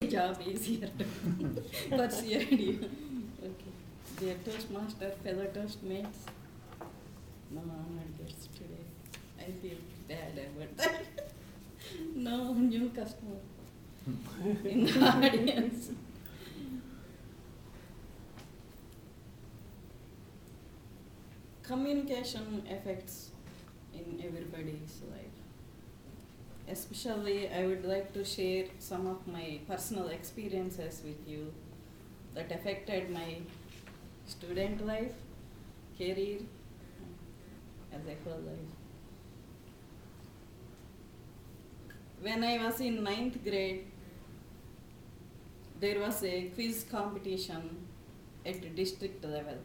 job easier to persuade you. Okay. Dear Toastmaster, fellow Toastmates, no honored guests today. I feel bad about that. No new customer in the audience. Communication affects in everybody's life. Especially, I would like to share some of my personal experiences with you that affected my student life, career, as a whole life. When I was in ninth grade, there was a quiz competition at district level.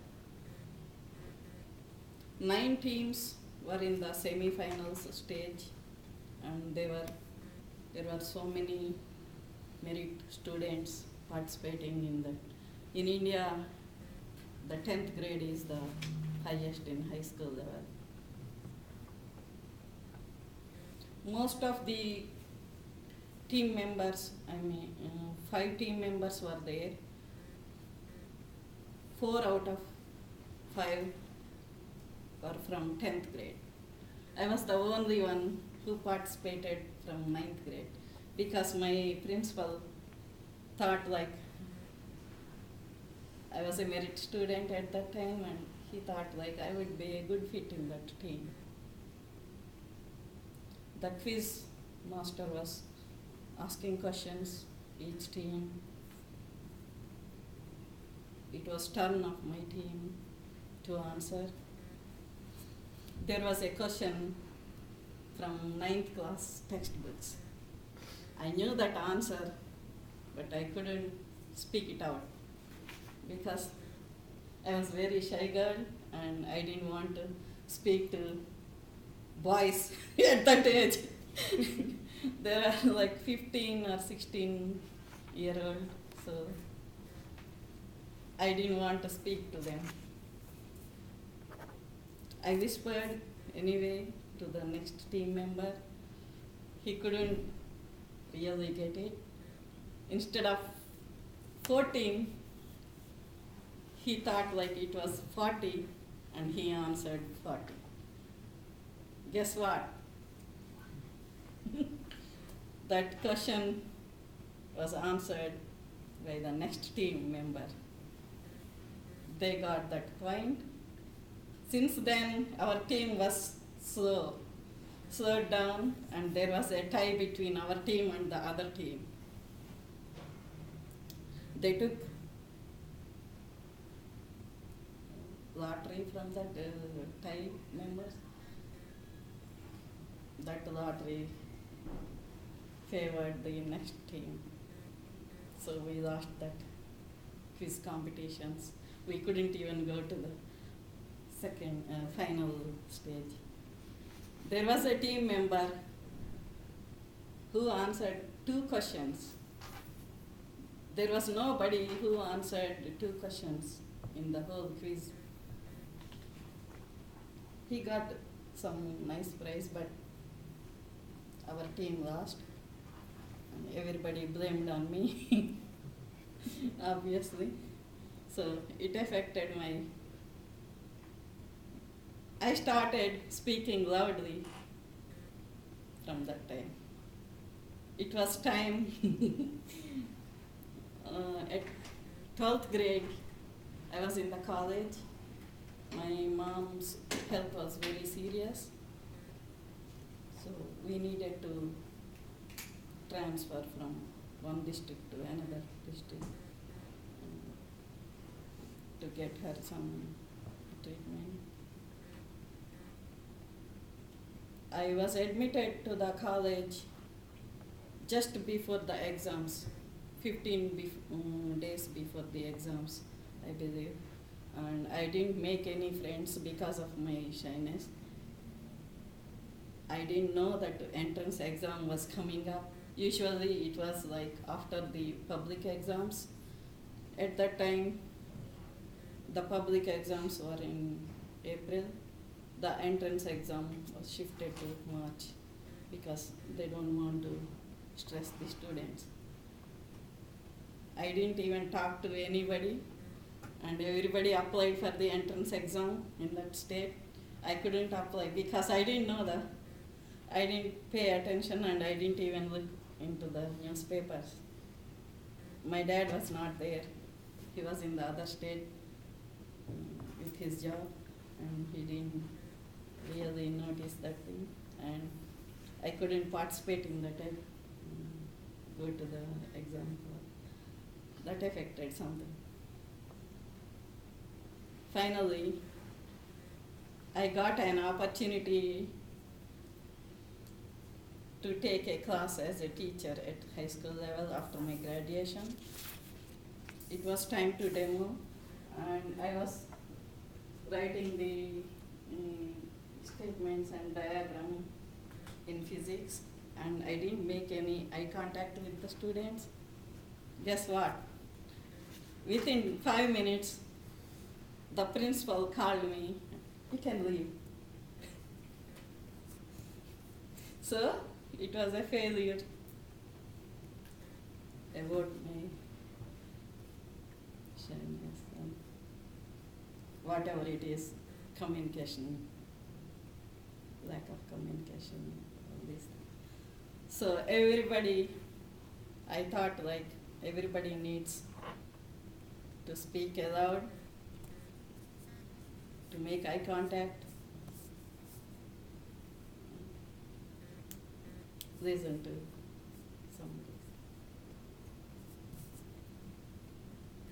9 teams were in the semi-finals stage, and there were so many merit students participating in that. In India, the 10th grade is the highest in high school level. Most of the team members, 5 team members were there. 4 out of 5 were from 10th grade. I was the only one who participated from 9th grade because my principal thought like I was a merit student at that time, and he thought like I would be a good fit in that team. The quiz master was asking questions each team. It was turn of my team to answer. There was a question from 9th class textbooks. I knew that answer, but I couldn't speak it out because I was very shy girl and I didn't want to speak to boys at that age. There are like 15 or 16-year-old, so I didn't want to speak to them. I whispered anyway to the next team member. He couldn't really get it. Instead of 14, he thought like it was 40, and he answered 40. Guess what? That question was answered by the next team member. They got that point. Since then, our team was slowed down, and there was a tie between our team and the other team. They took lottery from that tie members. That lottery favored the next team. So we lost that quiz competitions. We couldn't even go to the second final stage. There was a team member who answered 2 questions. There was nobody who answered 2 questions in the whole quiz. He got some nice prize, but our team lost. And everybody blamed on me, obviously. So it affected I started speaking loudly from that time. It was time at 12th grade, I was in the college. My mom's health was very serious, so we needed to transfer from one district to another district to get her some treatment. I was admitted to the college just before the exams, 15 days before the exams, I believe. And I didn't make any friends because of my shyness. I didn't know that entrance exam was coming up. Usually it was like after the public exams. At that time, the public exams were in April. The entrance exam was shifted to March because they don't want to stress the students. I didn't even talk to anybody, and everybody applied for the entrance exam in that state. I couldn't apply because I didn't know that. I didn't pay attention and I didn't even look into the newspapers. My dad was not there. He was in the other state with his job, and he didn't really notice that thing. And I couldn't participate in that, go to the exam. That affected something. Finally, I got an opportunity to take a class as a teacher at high school level after my graduation. It was time to demo, and I was writing the statements and diagram in physics, and I didn't make any eye contact with the students. Guess what? Within 5 minutes, the principal called me, "You can leave." So it was a failure about my shyness and whatever it is, communication, lack of communication, all these things. So everybody, I thought like everybody needs to speak aloud, to make eye contact, listen to somebody.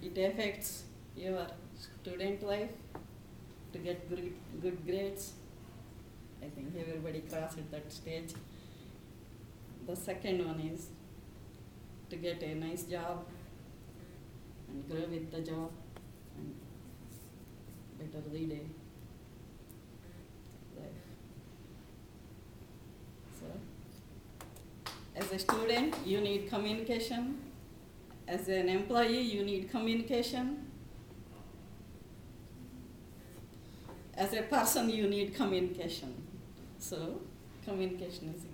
It affects your student life to get good grades. I think everybody crossed that stage. The second one is to get a nice job and grow with the job and better lead a life. So, as a student, you need communication. As an employee, you need communication. As a person, you need communication. So, communication is